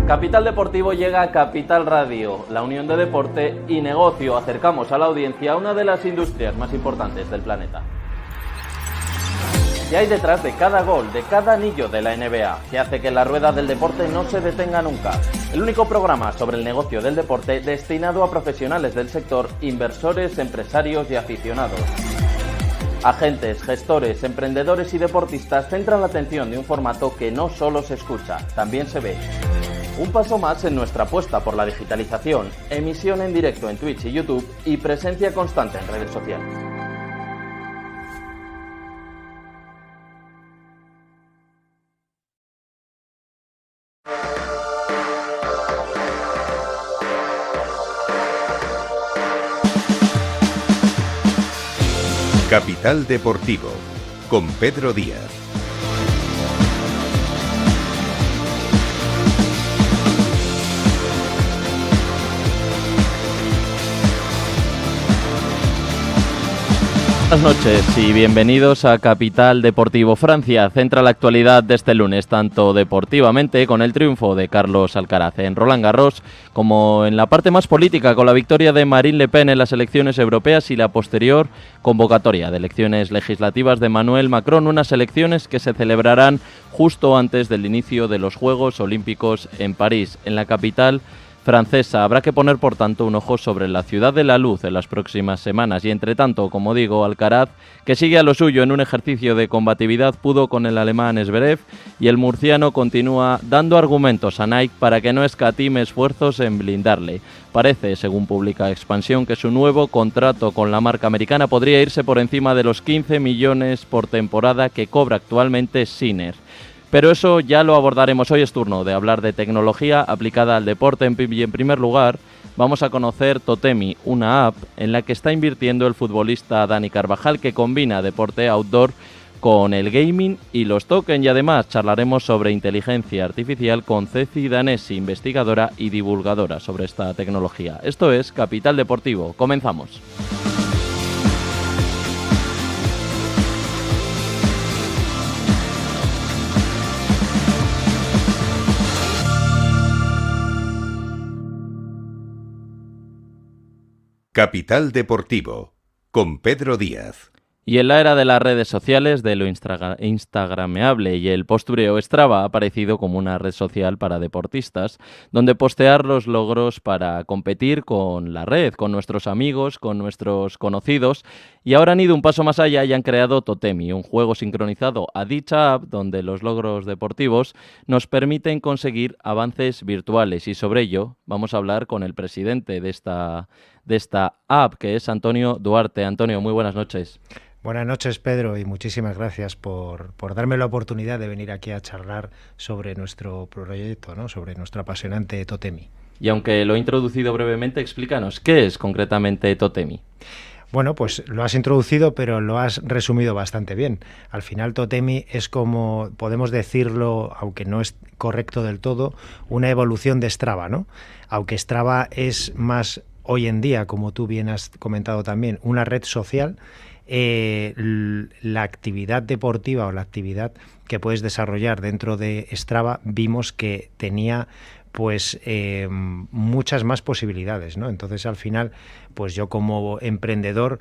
Capital Deportivo llega a Capital Radio, la unión de deporte y negocio. Acercamos a la audiencia a una de las industrias más importantes del planeta. ¿Qué hay detrás de cada gol, de cada anillo de la NBA? ¿Qué hace que la rueda del deporte no se detenga nunca? El único programa sobre el negocio del deporte destinado a profesionales del sector, inversores, empresarios y aficionados. Agentes, gestores, emprendedores y deportistas centran la atención de un formato que no solo se escucha, también se ve. Un paso más en nuestra apuesta por la digitalización, emisión en directo en Twitch y YouTube y presencia constante en redes sociales. Capital Deportivo, con Pedro Díaz. Buenas noches y bienvenidos a Capital Deportivo. Francia centra la actualidad de este lunes, tanto deportivamente con el triunfo de Carlos Alcaraz en Roland Garros, como en la parte más política con la victoria de Marine Le Pen en las elecciones europeas y la posterior convocatoria de elecciones legislativas de Emmanuel Macron, unas elecciones que se celebrarán justo antes del inicio de los Juegos Olímpicos en París, en la capital francesa. Habrá que poner, por tanto, un ojo sobre la ciudad de la luz en las próximas semanas y, entre tanto, como digo, Alcaraz, que sigue a lo suyo en un ejercicio de combatividad, pudo con el alemán Zverev, y el murciano continúa dando argumentos a Nike para que no escatime esfuerzos en blindarle. Parece, según publica Expansión, que su nuevo contrato con la marca americana podría irse por encima de los 15 millones por temporada que cobra actualmente Sinner. Pero eso ya lo abordaremos. Hoy es turno de hablar de tecnología aplicada al deporte y en primer lugar vamos a conocer Totemi, una app en la que está invirtiendo el futbolista Dani Carvajal, que combina deporte outdoor con el gaming y los tokens, y además charlaremos sobre inteligencia artificial con Ceci Danesi, investigadora y divulgadora sobre esta tecnología. Esto es Capital Deportivo. Comenzamos. Capital Deportivo, con Pedro Díaz. Y en la era de las redes sociales, de lo instagrameable y el postureo, Strava ha aparecido como una red social para deportistas, donde postear los logros para competir con la red, con nuestros amigos, con nuestros conocidos, y ahora han ido un paso más allá y han creado Totemi, un juego sincronizado a dicha app donde los logros deportivos nos permiten conseguir avances virtuales, y sobre ello vamos a hablar con el presidente de esta app, que es Antonio Duarte. Antonio, muy buenas noches. Buenas noches, Pedro, y muchísimas gracias por darme la oportunidad de venir aquí a charlar sobre nuestro proyecto, ¿no? Sobre nuestro apasionante Totemi. Y aunque lo he introducido brevemente, explícanos, ¿qué es concretamente Totemi? Bueno, pues lo has introducido, pero lo has resumido bastante bien. Al final, Totemi es, como podemos decirlo, aunque no es correcto del todo, una evolución de Strava, ¿no? Aunque Strava es más, hoy en día, como tú bien has comentado también, una red social, la actividad deportiva o la actividad que puedes desarrollar dentro de Strava vimos que tenía pues muchas más posibilidades, ¿no? Entonces, al final, pues yo como emprendedor,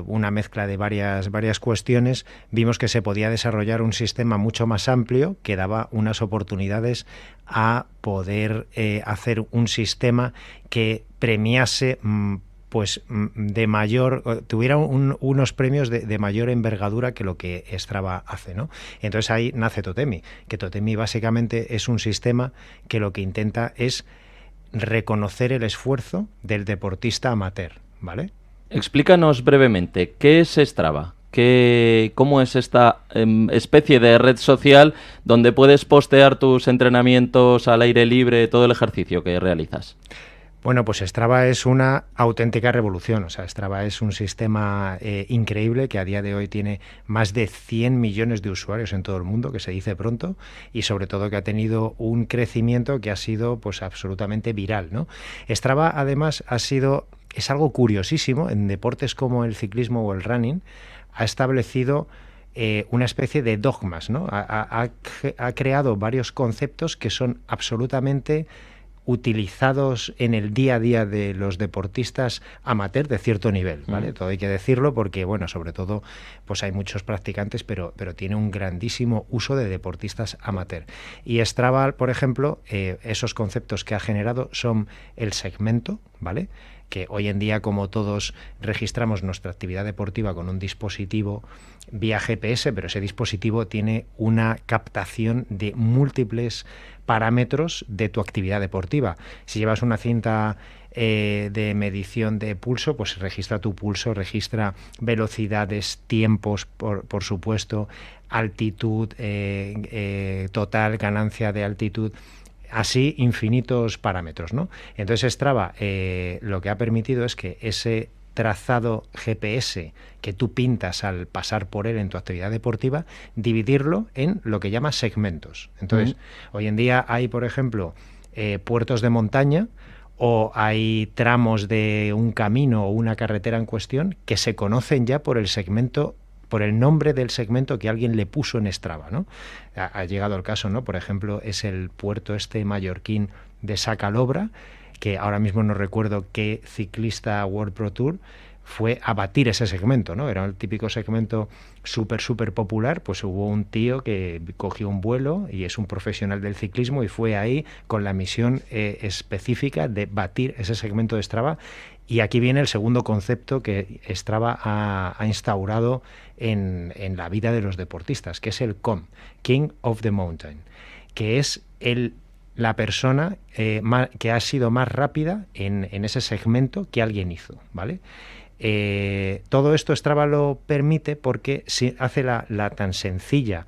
una mezcla de varias cuestiones, vimos que se podía desarrollar un sistema mucho más amplio que daba unas oportunidades a poder hacer un sistema que premiase pues de mayor, tuviera unos premios de mayor envergadura que lo que Strava hace, ¿no? Entonces ahí nace Totemi, que Totemi básicamente es un sistema que lo que intenta es reconocer el esfuerzo del deportista amateur, ¿vale? Explícanos brevemente, ¿qué es Strava? ¿Cómo es esta especie de red social donde puedes postear tus entrenamientos al aire libre, todo el ejercicio que realizas? Bueno, pues Strava es una auténtica revolución. O sea, Strava es un sistema increíble que a día de hoy tiene más de 100 millones de usuarios en todo el mundo, que se dice pronto, y sobre todo que ha tenido un crecimiento que ha sido pues absolutamente viral, ¿no? Strava además es algo curiosísimo en deportes como el ciclismo o el running. Ha establecido una especie de dogmas, ¿no? Ha creado varios conceptos que son absolutamente utilizados en el día a día de los deportistas amateur de cierto nivel, ¿vale? Todo hay que decirlo porque, bueno, sobre todo, pues hay muchos practicantes, pero tiene un grandísimo uso de deportistas amateur. Y Strava, por ejemplo, esos conceptos que ha generado son el segmento, ¿vale?, que hoy en día, como todos, registramos nuestra actividad deportiva con un dispositivo vía GPS, pero ese dispositivo tiene una captación de múltiples parámetros de tu actividad deportiva. Si llevas una cinta de medición de pulso, pues registra tu pulso, registra velocidades, tiempos, por supuesto, altitud total, ganancia de altitud, así infinitos parámetros, ¿no? Entonces Strava lo que ha permitido es que ese trazado GPS que tú pintas al pasar por él en tu actividad deportiva, dividirlo en lo que llama segmentos. Entonces, hoy en día hay, por ejemplo, puertos de montaña, o hay tramos de un camino o una carretera en cuestión que se conocen ya por el segmento, por el nombre del segmento que alguien le puso en Strava, ¿no? Ha llegado el caso, ¿no? Por ejemplo, es el puerto mallorquín de Sacalobra, que ahora mismo no recuerdo qué ciclista World Pro Tour fue a batir ese segmento, ¿no? Era el típico segmento súper popular. Pues hubo un tío que cogió un vuelo y es un profesional del ciclismo y fue ahí con la misión específica de batir ese segmento de Strava. Y aquí viene el segundo concepto que Strava ha instaurado en la vida de los deportistas, que es el KOM, King of the Mountain, que es la persona que ha sido más rápida en ese segmento que alguien hizo, ¿vale? Todo esto Strava lo permite porque si hace la tan sencilla,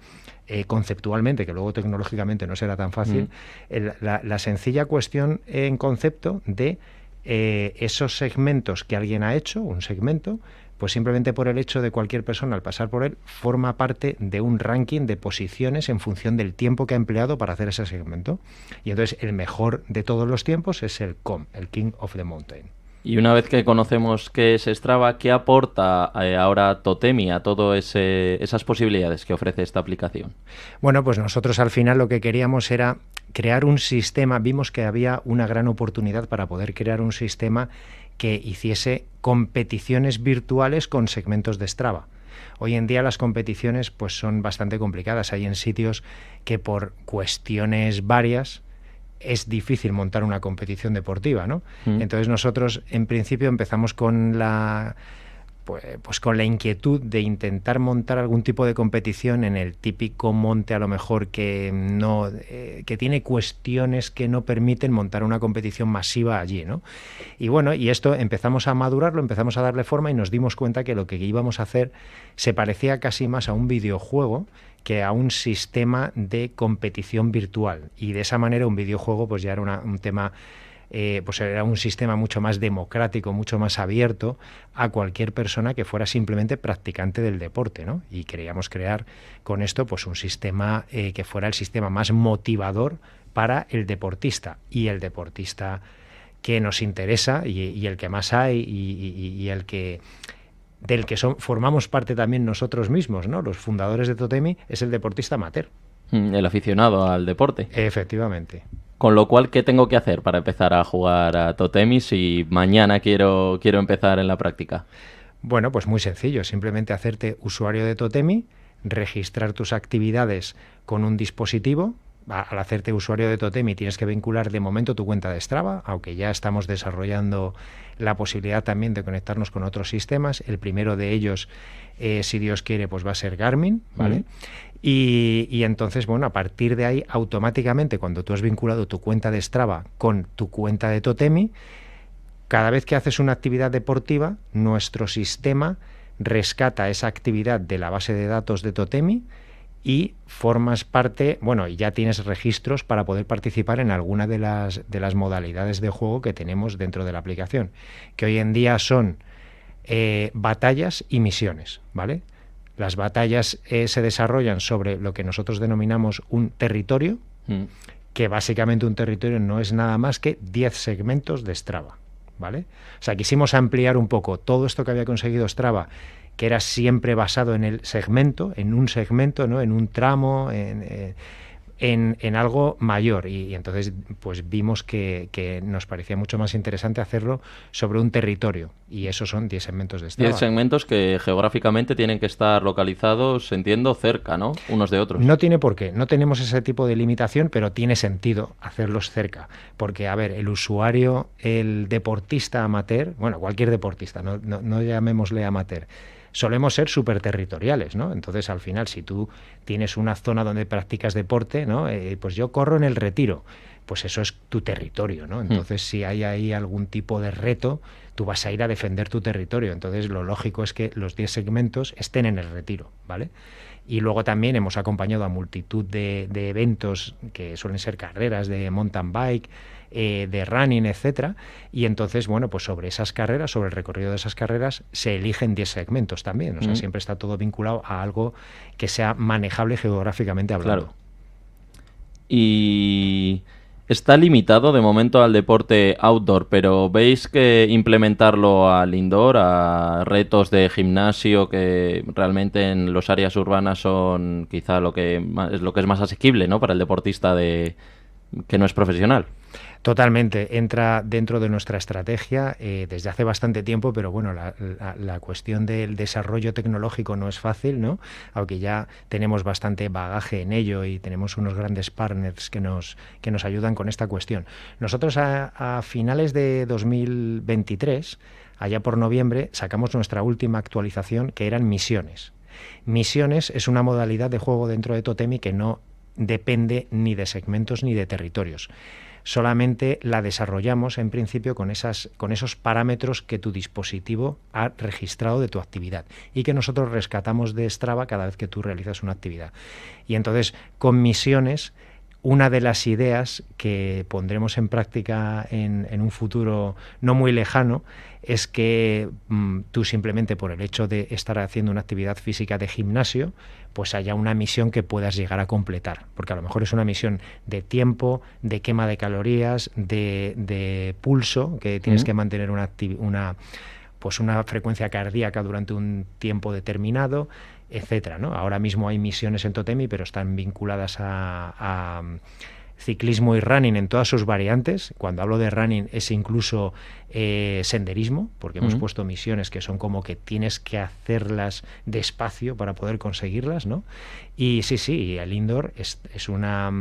conceptualmente, que luego tecnológicamente no será tan fácil, la sencilla cuestión en concepto de esos segmentos que alguien ha hecho, un segmento, pues simplemente por el hecho de cualquier persona al pasar por él, forma parte de un ranking de posiciones en función del tiempo que ha empleado para hacer ese segmento. Y entonces el mejor de todos los tiempos es el KOM, el King of the Mountain. Y una vez que conocemos qué es Strava, ¿qué aporta ahora Totemi a todas esas posibilidades que ofrece esta aplicación? Bueno, pues nosotros al final lo que queríamos era crear un sistema. Vimos que había una gran oportunidad para poder crear un sistema que hiciese competiciones virtuales con segmentos de Strava. Hoy en día las competiciones pues son bastante complicadas. Hay en sitios que por cuestiones varias es difícil montar una competición deportiva, ¿no? Entonces nosotros en principio empezamos con la inquietud de intentar montar algún tipo de competición en el típico monte, a lo mejor que tiene cuestiones que no permiten montar una competición masiva allí, ¿no? Y bueno, y esto empezamos a madurarlo, empezamos a darle forma y nos dimos cuenta que lo que íbamos a hacer se parecía casi más a un videojuego que a un sistema de competición virtual. Y de esa manera un videojuego pues ya era un tema, pues era un sistema mucho más democrático, mucho más abierto a cualquier persona que fuera simplemente practicante del deporte, ¿no? Y queríamos crear con esto pues un sistema que fuera el sistema más motivador para el deportista. Y el deportista que nos interesa y el que más hay y el que del que formamos parte también nosotros mismos, ¿no? Los fundadores de Totemi, es el deportista amateur. El aficionado al deporte. Efectivamente. Con lo cual, ¿qué tengo que hacer para empezar a jugar a Totemi si mañana quiero empezar en la práctica? Bueno, pues muy sencillo. Simplemente hacerte usuario de Totemi, registrar tus actividades con un dispositivo. Al hacerte usuario de Totemi tienes que vincular de momento tu cuenta de Strava, aunque ya estamos desarrollando la posibilidad también de conectarnos con otros sistemas. El primero de ellos, si Dios quiere, pues va a ser Garmin, ¿vale? Y entonces, bueno, a partir de ahí, automáticamente, cuando tú has vinculado tu cuenta de Strava con tu cuenta de Totemi, cada vez que haces una actividad deportiva, nuestro sistema rescata esa actividad de la base de datos de Totemi y formas parte, bueno, y ya tienes registros para poder participar en alguna de las modalidades de juego que tenemos dentro de la aplicación, que hoy en día son batallas y misiones, ¿vale? Las batallas se desarrollan sobre lo que nosotros denominamos un territorio, que básicamente un territorio no es nada más que 10 segmentos de Strava, ¿vale? O sea, quisimos ampliar un poco todo esto que había conseguido Strava, que era siempre basado en el segmento, en un segmento, ¿no? En un tramo, en algo mayor, y entonces pues vimos que nos parecía mucho más interesante hacerlo sobre un territorio, y esos son 10 segmentos de Strava. 10 segmentos que geográficamente tienen que estar localizados, entiendo, cerca, ¿no? Unos de otros. No tiene por qué, no tenemos ese tipo de limitación, pero tiene sentido hacerlos cerca, porque, a ver, el usuario, el deportista amateur, bueno, cualquier deportista, no llamémosle amateur, solemos ser súper territoriales, ¿no? Entonces, al final, si tú tienes una zona donde practicas deporte, ¿no? Pues yo corro en el Retiro, pues eso es tu territorio, ¿no? Entonces, si hay ahí algún tipo de reto, tú vas a ir a defender tu territorio. Entonces, lo lógico es que los 10 segmentos estén en el Retiro, ¿vale? Y luego también hemos acompañado a multitud de eventos que suelen ser carreras de mountain bike, de running, etcétera, y entonces, bueno, pues sobre esas carreras, sobre el recorrido de esas carreras, se eligen 10 segmentos también, o sea, siempre está todo vinculado a algo que sea manejable geográficamente hablando. Claro. Y está limitado de momento al deporte outdoor, pero ¿veis que implementarlo al indoor, a retos de gimnasio que realmente en las áreas urbanas son quizá lo que es más asequible, ¿no? Para el deportista que no es profesional? Totalmente, entra dentro de nuestra estrategia desde hace bastante tiempo, pero bueno, la cuestión del desarrollo tecnológico no es fácil, ¿no? Aunque ya tenemos bastante bagaje en ello y tenemos unos grandes partners que nos ayudan con esta cuestión. Nosotros a finales de 2023, allá por noviembre, sacamos nuestra última actualización, que eran misiones. Misiones es una modalidad de juego dentro de Totemi que no depende ni de segmentos ni de territorios. Solamente la desarrollamos en principio con esos parámetros que tu dispositivo ha registrado de tu actividad y que nosotros rescatamos de Strava cada vez que tú realizas una actividad. Y entonces, con misiones, una de las ideas que pondremos en práctica en un futuro no muy lejano es que tú simplemente por el hecho de estar haciendo una actividad física de gimnasio, pues haya una misión que puedas llegar a completar, porque a lo mejor es una misión de tiempo, de quema de calorías, de pulso, que tienes que mantener una frecuencia cardíaca durante un tiempo determinado, etcétera, ¿no? Ahora mismo hay misiones en Totemi, pero están vinculadas a ciclismo y running en todas sus variantes. Cuando hablo de running es incluso senderismo, porque hemos puesto misiones que son como que tienes que hacerlas despacio para poder conseguirlas, ¿no? Y sí, el indoor es una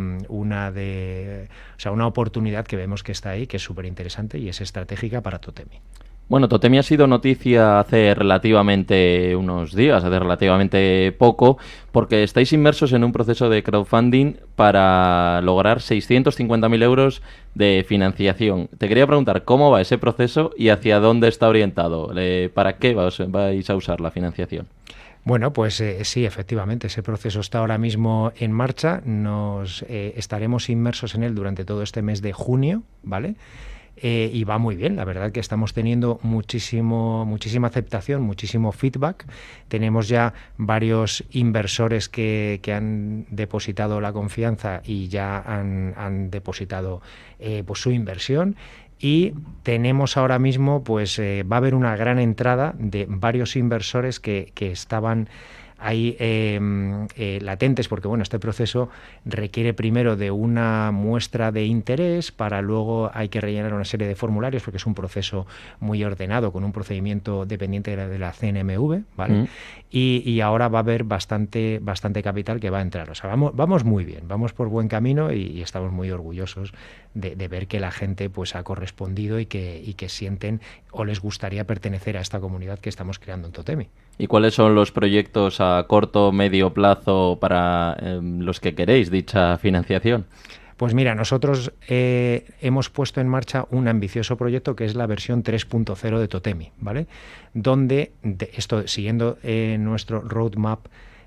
oportunidad que vemos que está ahí, que es súper interesante y es estratégica para Totemi. Bueno, Totemi ha sido noticia hace relativamente unos días, hace relativamente poco, porque estáis inmersos en un proceso de crowdfunding para lograr 650.000 euros de financiación. Te quería preguntar cómo va ese proceso y hacia dónde está orientado. ¿Para qué vais a usar la financiación? Bueno, pues sí, efectivamente, ese proceso está ahora mismo en marcha. Estaremos inmersos en él durante todo este mes de junio, ¿vale? Y va muy bien, la verdad que estamos teniendo muchísima aceptación, muchísimo feedback. Tenemos ya varios inversores que han depositado la confianza y ya han depositado pues su inversión. Y tenemos ahora mismo, pues va a haber una gran entrada de varios inversores que estaban ahí latentes, porque bueno, este proceso requiere primero de una muestra de interés, para luego hay que rellenar una serie de formularios, porque es un proceso muy ordenado, con un procedimiento dependiente de la CNMV, ¿vale? Y ahora va a haber bastante capital que va a entrar. O sea, vamos muy bien, vamos por buen camino y estamos muy orgullosos de ver que la gente pues ha correspondido y que sienten o les gustaría pertenecer a esta comunidad que estamos creando en Totemi. ¿Y cuáles son los proyectos a corto, medio plazo para los que queréis dicha financiación? Pues mira, nosotros hemos puesto en marcha un ambicioso proyecto que es la versión 3.0 de Totemi, ¿vale? Donde, siguiendo nuestro roadmap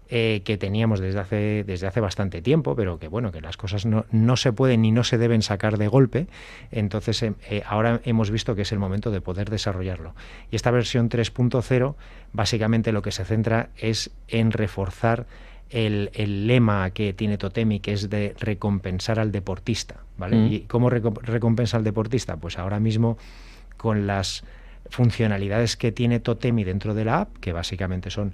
que teníamos desde hace bastante tiempo, pero que bueno, que las cosas no se pueden ni no se deben sacar de golpe. Entonces ahora hemos visto que es el momento de poder desarrollarlo. Y esta versión 3.0 básicamente lo que se centra es en reforzar el lema que tiene Totemi, que es de recompensar al deportista, ¿vale? ¿Y cómo recompensa al deportista? Pues ahora mismo con las funcionalidades que tiene Totemi dentro de la app, que básicamente son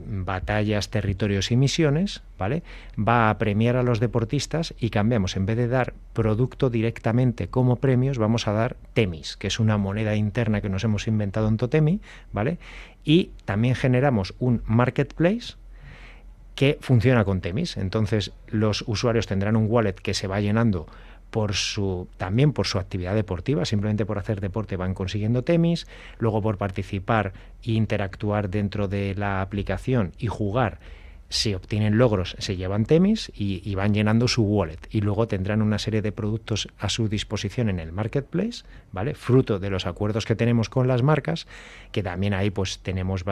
batallas, territorios y misiones, ¿vale? Va a premiar a los deportistas y cambiamos, en vez de dar producto directamente como premios, vamos a dar temis, que es una moneda interna que nos hemos inventado en Totemi, ¿vale? Y también generamos un marketplace que funciona con temis. Entonces los usuarios tendrán un wallet que se va llenando también por su actividad deportiva, simplemente por hacer deporte van consiguiendo temis, luego por participar e interactuar dentro de la aplicación y jugar, si obtienen logros se llevan temis y van llenando su wallet, y luego tendrán una serie de productos a su disposición en el marketplace, ¿vale? Fruto de los acuerdos que tenemos con las marcas, que también ahí pues tenemos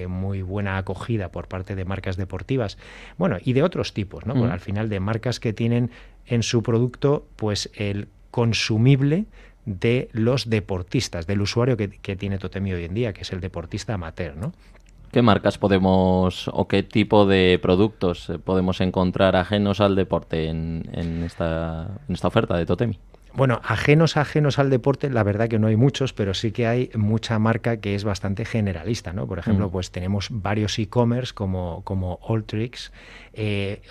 muy buena acogida por parte de marcas deportivas, bueno, y de otros tipos, ¿no? Porque al final de marcas que tienen en su producto pues el consumible de los deportistas, del usuario que tiene Totemi hoy en día, que es el deportista amateur, ¿no? ¿Qué marcas podemos o qué tipo de productos podemos encontrar ajenos al deporte en esta oferta de Totemi? Bueno, ajenos al deporte, la verdad que no hay muchos, pero sí que hay mucha marca que es bastante generalista, ¿no? Por ejemplo, pues tenemos varios e-commerce como Alltricks,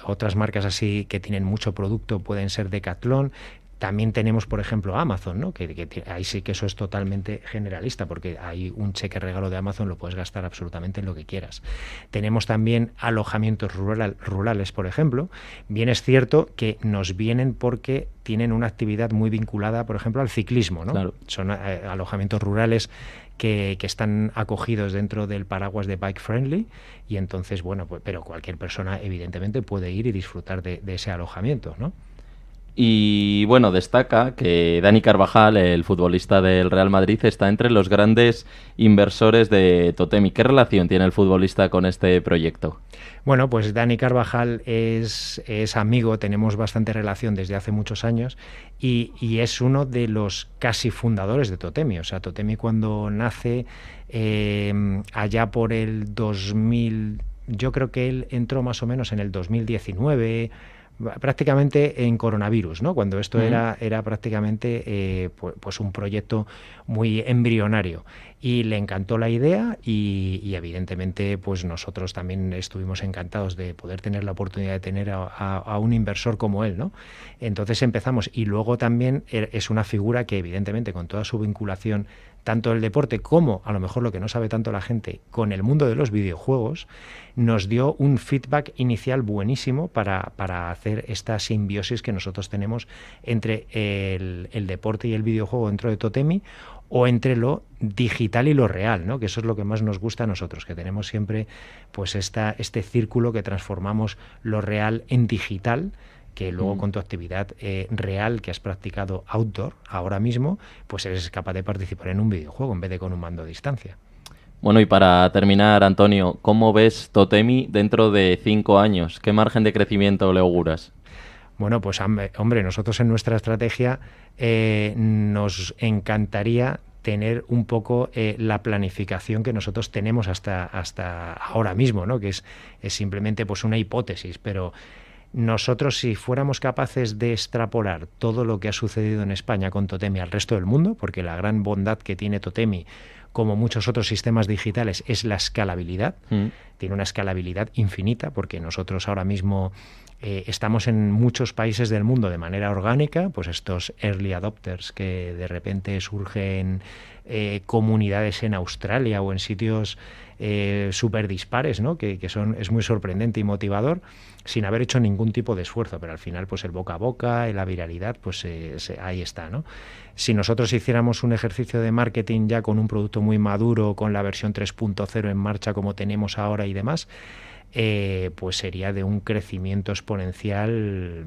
otras marcas así que tienen mucho producto pueden ser Decathlon. También tenemos, por ejemplo, Amazon, ¿no? Que ahí sí que eso es totalmente generalista, porque hay un cheque regalo de Amazon, lo puedes gastar absolutamente en lo que quieras. Tenemos también alojamientos rurales, por ejemplo. Bien es cierto que nos vienen porque tienen una actividad muy vinculada, por ejemplo, al ciclismo, ¿no? Claro. Son alojamientos rurales que están acogidos dentro del paraguas de Bike Friendly, y entonces, bueno, pues, pero cualquier persona evidentemente puede ir y disfrutar de ese alojamiento, ¿no? Y bueno, destaca que Dani Carvajal, el futbolista del Real Madrid, está entre los grandes inversores de Totemi. ¿Qué relación tiene el futbolista con este proyecto? Bueno, pues Dani Carvajal es amigo, tenemos bastante relación desde hace muchos años y es uno de los casi fundadores de Totemi. O sea, Totemi cuando nace allá por el 2000, yo creo que él entró más o menos en el 2019, prácticamente en coronavirus, ¿no? Cuando esto era prácticamente pues un proyecto muy embrionario, y le encantó la idea y evidentemente pues nosotros también estuvimos encantados de poder tener la oportunidad de tener a un inversor como él, ¿no? Entonces empezamos, y luego también es una figura que evidentemente con toda su vinculación tanto el deporte como, a lo mejor lo que no sabe tanto la gente, con el mundo de los videojuegos, nos dio un feedback inicial buenísimo para hacer esta simbiosis que nosotros tenemos entre el deporte y el videojuego dentro de Totemi, o entre lo digital y lo real, ¿no? Que eso es lo que más nos gusta a nosotros, que tenemos siempre pues este círculo que transformamos lo real en digital, que luego con tu actividad real que has practicado outdoor ahora mismo, pues eres capaz de participar en un videojuego en vez de con un mando a distancia. Bueno, y para terminar, Antonio, ¿cómo ves Totemi dentro de 5 años? ¿Qué margen de crecimiento le auguras? Bueno, pues hombre, nosotros en nuestra estrategia nos encantaría tener un poco la planificación que nosotros tenemos hasta ahora mismo, ¿no? Que es simplemente pues una hipótesis, pero nosotros, si fuéramos capaces de extrapolar todo lo que ha sucedido en España con Totemi al resto del mundo, porque la gran bondad que tiene Totemi, como muchos otros sistemas digitales, es la escalabilidad. Tiene una escalabilidad infinita, porque nosotros ahora mismo estamos en muchos países del mundo de manera orgánica, pues estos early adopters que de repente surgen comunidades en Australia o en sitios súper dispares, ¿no? que es muy sorprendente y motivador, sin haber hecho ningún tipo de esfuerzo, pero al final pues el boca a boca, la viralidad, pues ahí está, ¿no? Si nosotros hiciéramos un ejercicio de marketing ya con un producto muy maduro, con la versión 3.0 en marcha como tenemos ahora y demás, pues sería de un crecimiento exponencial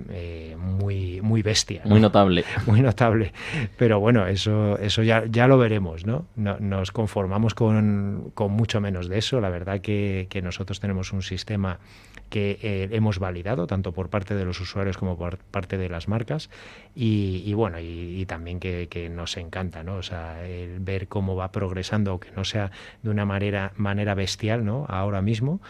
muy bestia, ¿no? Muy notable. Muy notable. Pero bueno, eso ya lo veremos, ¿no? Nos conformamos con mucho menos de eso. La verdad que nosotros tenemos un sistema que hemos validado tanto por parte de los usuarios como por parte de las marcas, y bueno, y también que nos encanta, ¿no? O sea, el ver cómo va progresando, aunque no sea de una manera bestial, ¿no? Ahora mismo,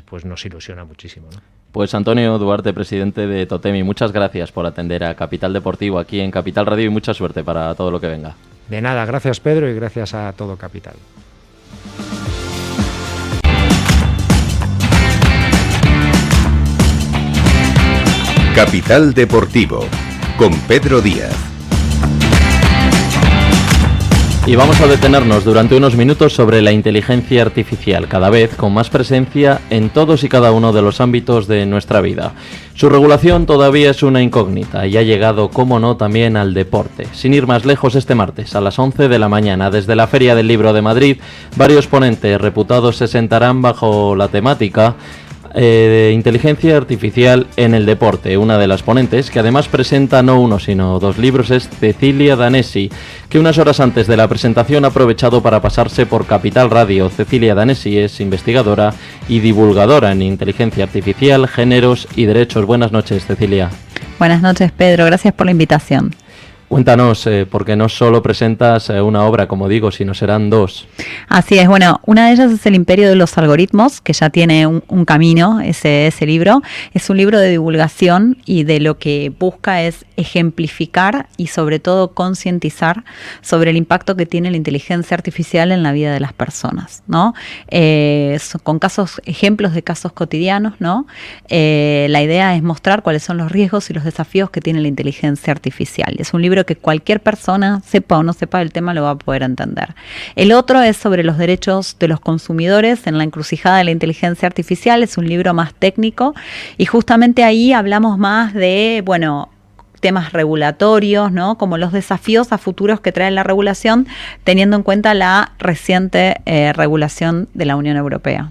pues nos ilusiona muchísimo, ¿no? Pues Antonio Duarte, presidente de Totemi, muchas gracias por atender a Capital Deportivo aquí en Capital Radio y mucha suerte para todo lo que venga. De nada, gracias Pedro y gracias a todo Capital. Capital Deportivo, con Pedro Díaz. Y vamos a detenernos durante unos minutos sobre la inteligencia artificial, cada vez con más presencia en todos y cada uno de los ámbitos de nuestra vida. Su regulación todavía es una incógnita y ha llegado, como no, también al deporte. Sin ir más lejos, este martes a las 11 de la mañana, desde la Feria del Libro de Madrid, varios ponentes reputados se sentarán bajo la temática de inteligencia artificial en el deporte. Una de las ponentes, que además presenta no uno sino dos libros, es Cecilia Danesi, que unas horas antes de la presentación ha aprovechado para pasarse por Capital Radio. Cecilia Danesi es investigadora y divulgadora en inteligencia artificial, géneros y derechos. Buenas noches, Cecilia. Buenas noches, Pedro. Gracias por la invitación. Cuéntanos, porque no solo presentas una obra, como digo, sino serán dos. Así es, bueno, una de ellas es El Imperio de los Algoritmos, que ya tiene un camino, ese libro. Es un libro de divulgación y de lo que busca es ejemplificar y sobre todo concientizar sobre el impacto que tiene la inteligencia artificial en la vida de las personas, ¿no? Con ejemplos de casos cotidianos, ¿no? La idea es mostrar cuáles son los riesgos y los desafíos que tiene la inteligencia artificial. Es un libro que cualquier persona, sepa o no sepa del tema, lo va a poder entender. El otro es sobre los derechos de los consumidores en la encrucijada de la inteligencia artificial. Es un libro más técnico y justamente ahí hablamos más de, temas regulatorios, ¿no? Como los desafíos a futuros que trae la regulación, teniendo en cuenta la reciente regulación de la Unión Europea.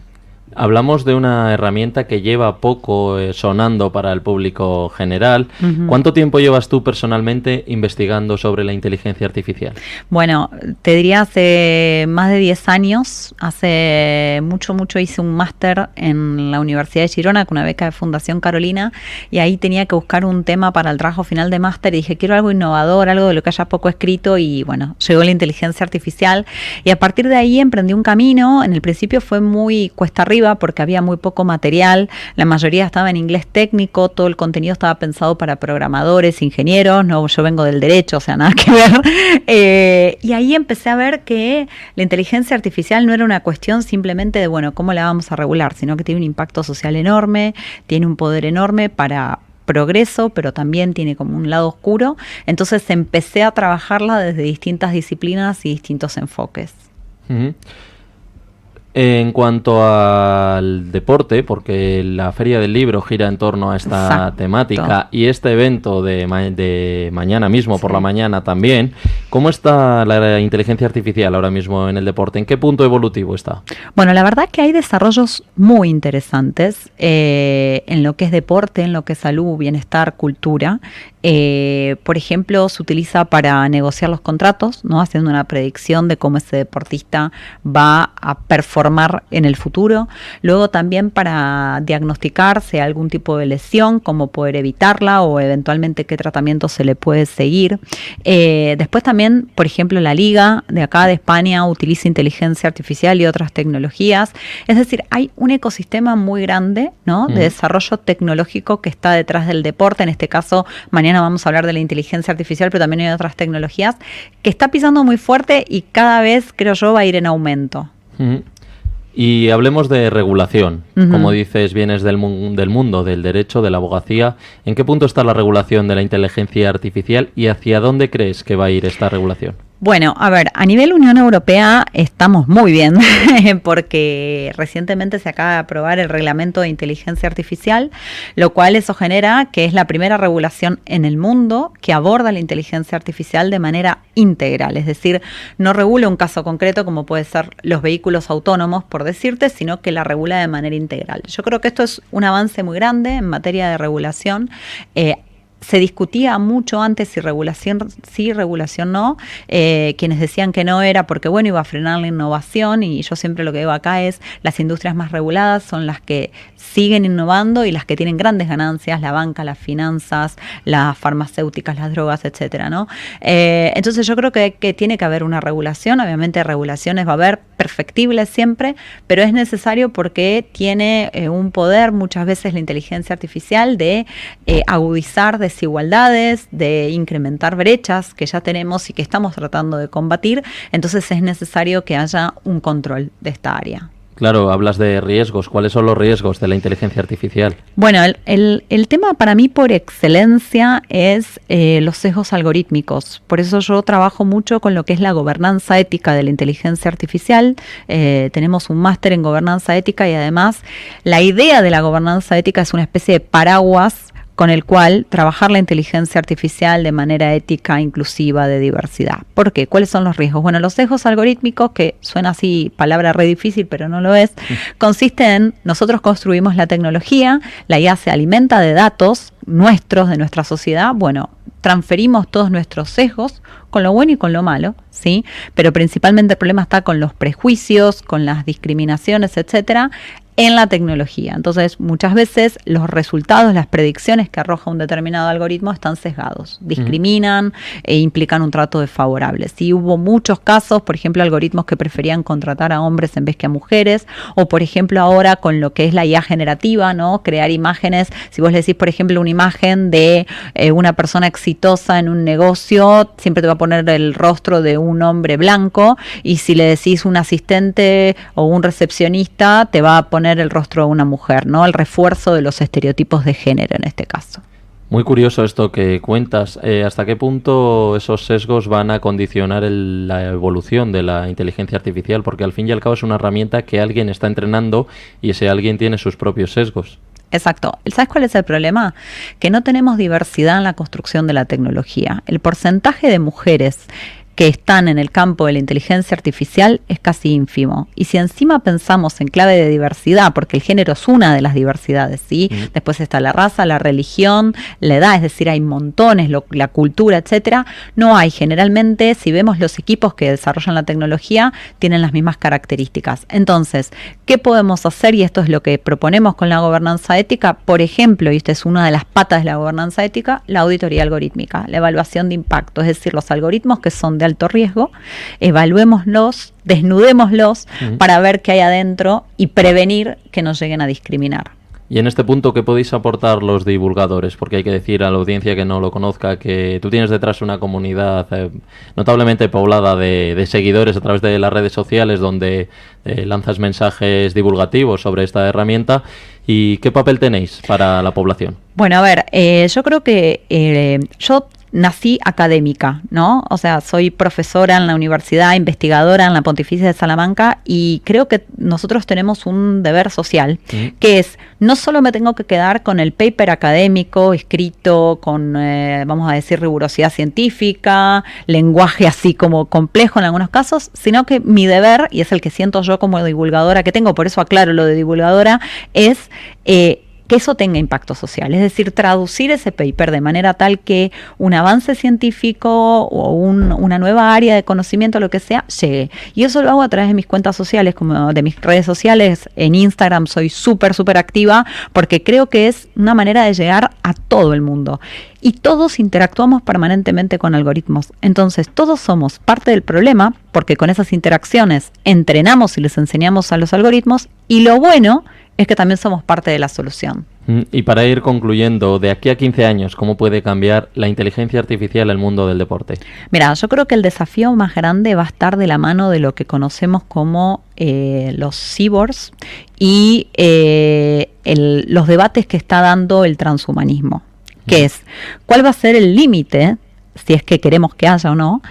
Hablamos de una herramienta que lleva poco sonando para el público general. Uh-huh. ¿Cuánto tiempo llevas tú personalmente investigando sobre la inteligencia artificial? Bueno, te diría hace más de 10 años. Hace mucho hice un máster en la Universidad de Girona con una beca de Fundación Carolina y ahí tenía que buscar un tema para el trabajo final de máster y dije, quiero algo innovador, algo de lo que haya poco escrito y llegó la inteligencia artificial y a partir de ahí emprendí un camino. En el principio fue muy cuesta arriba porque había muy poco material, la mayoría estaba en inglés técnico, todo el contenido estaba pensado para programadores, ingenieros, no, yo vengo del derecho, o sea, nada que ver. Y ahí empecé a ver que la inteligencia artificial no era una cuestión simplemente de, cómo la vamos a regular, sino que tiene un impacto social enorme, tiene un poder enorme para progreso, pero también tiene como un lado oscuro. Entonces empecé a trabajarla desde distintas disciplinas y distintos enfoques. Uh-huh. En cuanto al deporte, porque la Feria del Libro gira en torno a esta temática y este evento de mañana mismo, por la mañana también, ¿cómo está la inteligencia artificial ahora mismo en el deporte? ¿En qué punto evolutivo está? Bueno, la verdad es que hay desarrollos muy interesantes en lo que es deporte, en lo que es salud, bienestar, cultura. Por ejemplo, se utiliza para negociar los contratos, ¿no? Haciendo una predicción de cómo ese deportista va a performar en el futuro. Luego también para diagnosticar si hay algún tipo de lesión, cómo poder evitarla o eventualmente qué tratamiento se le puede seguir. Después también, por ejemplo, la Liga de acá de España utiliza inteligencia artificial y otras tecnologías. Es decir, hay un ecosistema muy grande, ¿no? De desarrollo tecnológico que está detrás del deporte. En este caso, mañana vamos a hablar de la inteligencia artificial, pero también hay otras tecnologías que está pisando muy fuerte y cada vez, creo yo, va a ir en aumento. Uh-huh. Y hablemos de regulación. Uh-huh. Como dices, vienes del mundo del derecho, de la abogacía. ¿En qué punto está la regulación de la inteligencia artificial y hacia dónde crees que va a ir esta regulación? Bueno, a ver, a nivel Unión Europea estamos muy bien porque recientemente se acaba de aprobar el reglamento de inteligencia artificial, lo cual eso genera que es la primera regulación en el mundo que aborda la inteligencia artificial de manera integral, es decir, no regula un caso concreto como puede ser los vehículos autónomos, por decirte, sino que la regula de manera integral. Yo creo que esto es un avance muy grande en materia de regulación. Se discutía mucho antes si regulación sí, regulación no. Quienes decían que no era porque, iba a frenar la innovación y yo siempre lo que digo acá es las industrias más reguladas son las que siguen innovando y las que tienen grandes ganancias, la banca, las finanzas, las farmacéuticas, las drogas, etcétera, ¿no? Entonces yo creo que tiene que haber una regulación. Obviamente regulaciones va a haber perfectibles siempre, pero es necesario porque tiene un poder muchas veces la inteligencia artificial de agudizar, de desigualdades, de incrementar brechas que ya tenemos y que estamos tratando de combatir, entonces es necesario que haya un control de esta área. Claro, hablas de riesgos. ¿Cuáles son los riesgos de la inteligencia artificial? Bueno, el tema para mí por excelencia es los sesgos algorítmicos. Por eso yo trabajo mucho con lo que es la gobernanza ética de la inteligencia artificial. Tenemos un máster en gobernanza ética y además la idea de la gobernanza ética es una especie de paraguas con el cual trabajar la inteligencia artificial de manera ética, inclusiva, de diversidad. ¿Por qué? ¿Cuáles son los riesgos? Bueno, los sesgos algorítmicos, que suena así, palabra re difícil, pero no lo es, consiste en, nosotros construimos la tecnología, la IA se alimenta de datos nuestros, de nuestra sociedad, bueno, transferimos todos nuestros sesgos, con lo bueno y con lo malo, ¿sí? Pero principalmente el problema está con los prejuicios, con las discriminaciones, etcétera, en la tecnología. Entonces, muchas veces los resultados, las predicciones que arroja un determinado algoritmo están sesgados, discriminan e implican un trato desfavorable. Sí, hubo muchos casos, por ejemplo, algoritmos que preferían contratar a hombres en vez que a mujeres, o por ejemplo ahora con lo que es la IA generativa, ¿no? Crear imágenes. Si vos le decís, por ejemplo, una imagen de una persona exitosa en un negocio, siempre te va a poner el rostro de un hombre blanco, y si le decís un asistente o un recepcionista, te va a poner el rostro de una mujer, ¿no? El refuerzo de los estereotipos de género en este caso. Muy curioso esto que cuentas. ¿Hasta qué punto esos sesgos van a condicionar la evolución de la inteligencia artificial? Porque al fin y al cabo es una herramienta que alguien está entrenando y ese alguien tiene sus propios sesgos. Exacto. ¿Sabes cuál es el problema? Que no tenemos diversidad en la construcción de la tecnología. El porcentaje de mujeres que están en el campo de la inteligencia artificial es casi ínfimo. Y si encima pensamos en clave de diversidad, porque el género es una de las diversidades, ¿sí? Después está la raza, la religión, la edad, es decir, hay montones, la cultura, etcétera. No hay, generalmente, si vemos los equipos que desarrollan la tecnología, tienen las mismas características. Entonces, ¿qué podemos hacer? Y esto es lo que proponemos con la gobernanza ética. Por ejemplo, y esta es una de las patas de la gobernanza ética, la auditoría algorítmica, la evaluación de impacto, es decir, los algoritmos que son de alto riesgo, evaluémoslos, desnudémoslos para ver qué hay adentro y prevenir que nos lleguen a discriminar. Y en este punto, ¿qué podéis aportar los divulgadores? Porque hay que decir a la audiencia que no lo conozca que tú tienes detrás una comunidad notablemente poblada de seguidores a través de las redes sociales donde lanzas mensajes divulgativos sobre esta herramienta. ¿Y qué papel tenéis para la población? Bueno, a ver, yo creo que yo nací académica, ¿no? O sea, soy profesora en la universidad, investigadora en la Pontificia de Salamanca, y creo que nosotros tenemos un deber social, que es, no solo me tengo que quedar con el paper académico, escrito con, vamos a decir, rigurosidad científica, lenguaje así como complejo en algunos casos, sino que mi deber, y es el que siento yo como divulgadora que tengo, por eso aclaro lo de divulgadora, es que eso tenga impacto social, es decir, traducir ese paper de manera tal que un avance científico o una nueva área de conocimiento, lo que sea, llegue. Y eso lo hago a través de mis cuentas sociales, como de mis redes sociales. En Instagram soy súper activa porque creo que es una manera de llegar a todo el mundo. Y todos interactuamos permanentemente con algoritmos. Entonces, todos somos parte del problema porque con esas interacciones entrenamos y les enseñamos a los algoritmos, y lo bueno es que también somos parte de la solución. Y para ir concluyendo, de aquí a 15 años, ¿cómo puede cambiar la inteligencia artificial el mundo del deporte? Mira, yo creo que el desafío más grande va a estar de la mano de lo que conocemos como los cyborgs y los debates que está dando el transhumanismo, que es, ¿cuál va a ser el límite, si es que queremos que haya o no,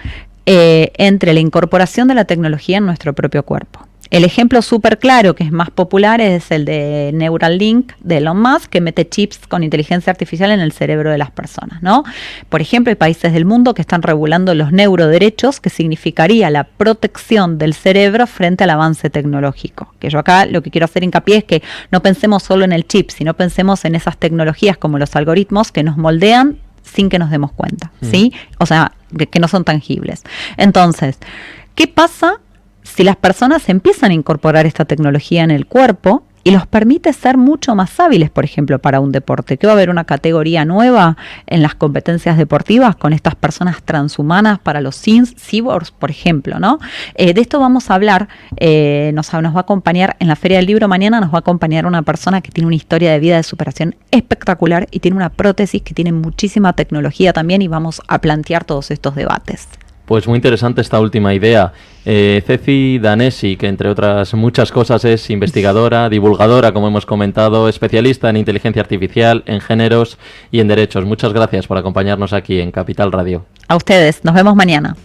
entre la incorporación de la tecnología en nuestro propio cuerpo? El ejemplo súper claro, que es más popular, es el de Neuralink de Elon Musk, que mete chips con inteligencia artificial en el cerebro de las personas, ¿no? Por ejemplo, hay países del mundo que están regulando los neuroderechos, que significaría la protección del cerebro frente al avance tecnológico. Que yo acá lo que quiero hacer hincapié es que no pensemos solo en el chip, sino pensemos en esas tecnologías como los algoritmos que nos moldean sin que nos demos cuenta, ¿sí? O sea, que no son tangibles. Entonces, ¿qué pasa si las personas empiezan a incorporar esta tecnología en el cuerpo y los permite ser mucho más hábiles, por ejemplo, para un deporte. Que va a haber una categoría nueva en las competencias deportivas con estas personas transhumanas para los cyborgs, por ejemplo, ¿no? De esto vamos a hablar, nos va a acompañar en la Feria del Libro mañana, nos va a acompañar una persona que tiene una historia de vida de superación espectacular y tiene una prótesis que tiene muchísima tecnología también, y vamos a plantear todos estos debates. Pues muy interesante esta última idea. Ceci Danesi, que entre otras muchas cosas es investigadora, divulgadora, como hemos comentado, especialista en inteligencia artificial, en géneros y en derechos. Muchas gracias por acompañarnos aquí en Capital Radio. A ustedes, nos vemos mañana.